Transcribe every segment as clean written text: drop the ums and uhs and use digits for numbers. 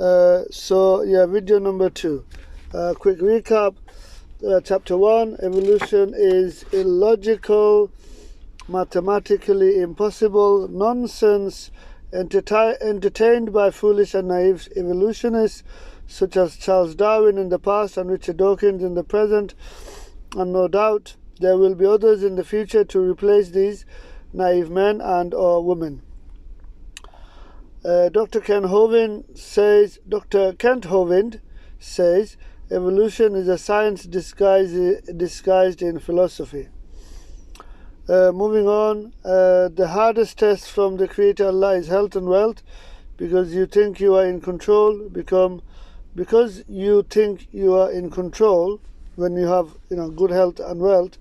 So yeah, video number 2. Quick recap. Chapter 1, evolution is illogical, mathematically impossible, nonsense, entertained by foolish and naive evolutionists such as Charles Darwin in the past and Richard Dawkins in the present, and no doubt there will be others in the future to replace these naive men and or women. Dr. Kent Hovind says evolution is a science disguised in philosophy. Moving on, the hardest test from the Creator Allah is health and wealth, because you think you are in control. Because you think you are in control, when you have good health and wealth,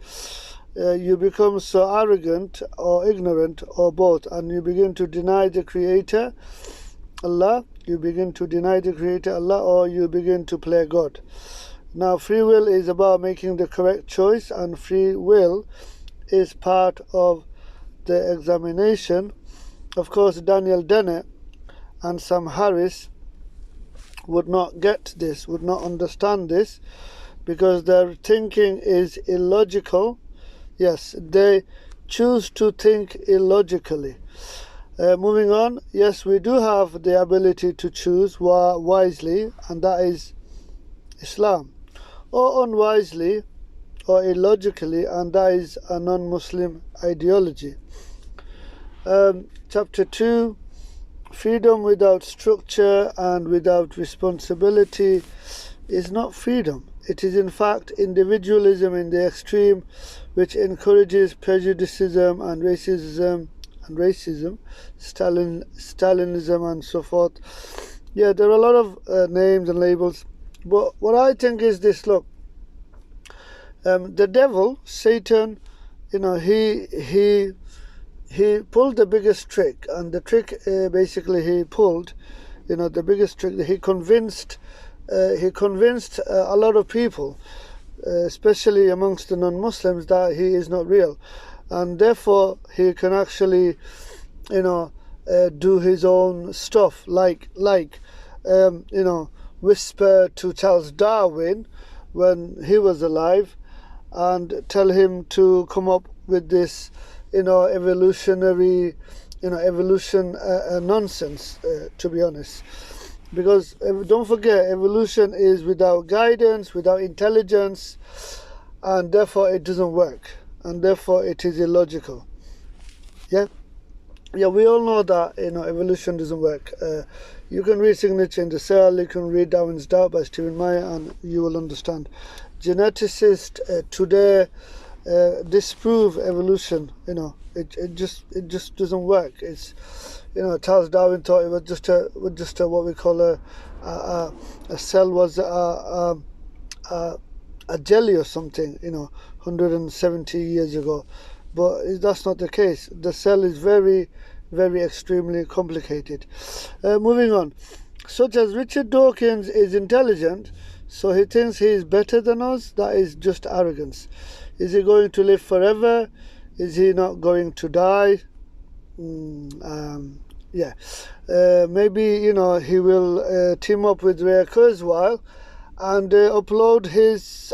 you become so arrogant or ignorant or both, and you begin to deny the Creator Allah. You begin to deny the Creator Allah, or you begin to play God. Now, free will is about making the correct choice, and free will is part of the examination. Of course, Daniel Dennett and Sam Harris would not get this, would not understand this, because their thinking is illogical. Yes, they choose to think illogically. Moving on, yes, we do have the ability to choose wisely, and that is Islam, or unwisely or illogically, and that is a non-Muslim ideology. Chapter 2, freedom without structure and without responsibility is not freedom. It is in fact individualism in the extreme, which encourages prejudicism and racism, Stalinism and so forth. Yeah, there are a lot of names and labels, but what I think is this: look, the devil, Satan, he pulled the biggest trick, and the trick basically he pulled, the biggest trick. He convinced a lot of people, especially amongst the non-Muslims, that he is not real, and therefore he can actually, do his own stuff, like whisper to Charles Darwin when he was alive, and tell him to come up with this, evolutionary, evolution nonsense, to be honest. Because don't forget, evolution is without guidance, without intelligence, and therefore it doesn't work, and therefore it is illogical. Yeah, we all know that evolution doesn't work. You can read Signature in the Cell, you can read Darwin's Doubt by Stephen Meyer, and you will understand. Geneticists today disprove evolution. It just doesn't work. It's Charles Darwin thought it was just a what we call a cell was a jelly or something, 170 years ago, but that's not the case. The cell is very, very extremely complicated. Moving on, such as Richard Dawkins is intelligent, so he thinks he is better than us. That is just arrogance. Is he going to live forever? Is he not going to die? Yeah, maybe he will team up with Ray Kurzweil and upload his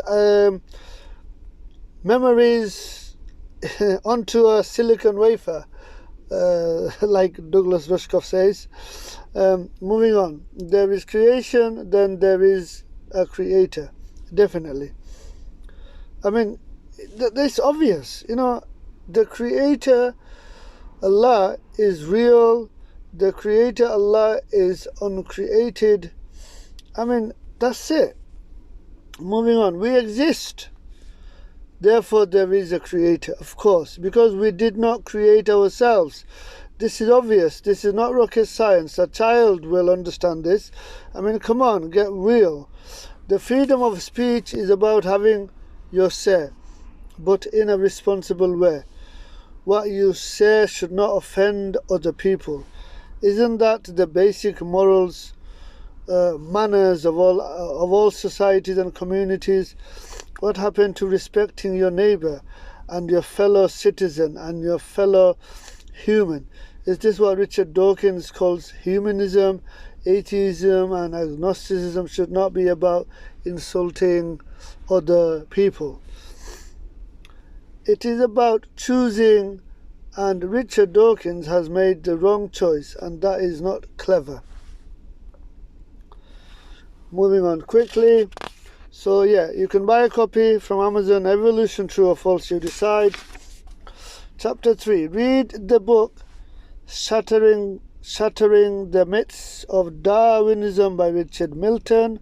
memories onto a silicon wafer, like Douglas Rushkoff says. Moving on, there is creation, then there is a creator, definitely. I mean, it's obvious, the Creator Allah is real, the Creator Allah is uncreated. I mean, that's it. Moving on, we exist, therefore there is a Creator, of course, because we did not create ourselves. This is obvious. This is not rocket science. A child will understand this. I mean, come on, get real. The freedom of speech is about having your say, but in a responsible way. What you say should not offend other people. Isn't that the basic morals, manners of all societies and communities? What happened to respecting your neighbor and your fellow citizen and your fellow human? Is this what Richard Dawkins calls humanism? atheism and agnosticism should not be about insulting other people. It is about choosing, and Richard Dawkins has made the wrong choice, and that is not clever. Moving on quickly. So yeah, you can buy a copy from Amazon, Evolution, True or False, you decide. Chapter 3. Read the book Shattering the Myths of Darwinism by Richard Milton.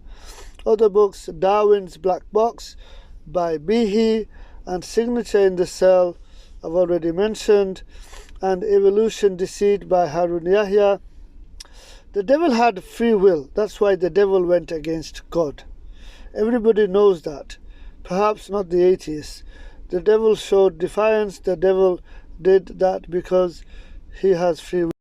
Other books: Darwin's Black Box by Behe and Signature in the Cell, I've already mentioned, and Evolution Deceit by Harun Yahya. The devil had free will. That's why the devil went against God. Everybody knows that. Perhaps not the atheists. The devil showed defiance. The devil did that because he has free will.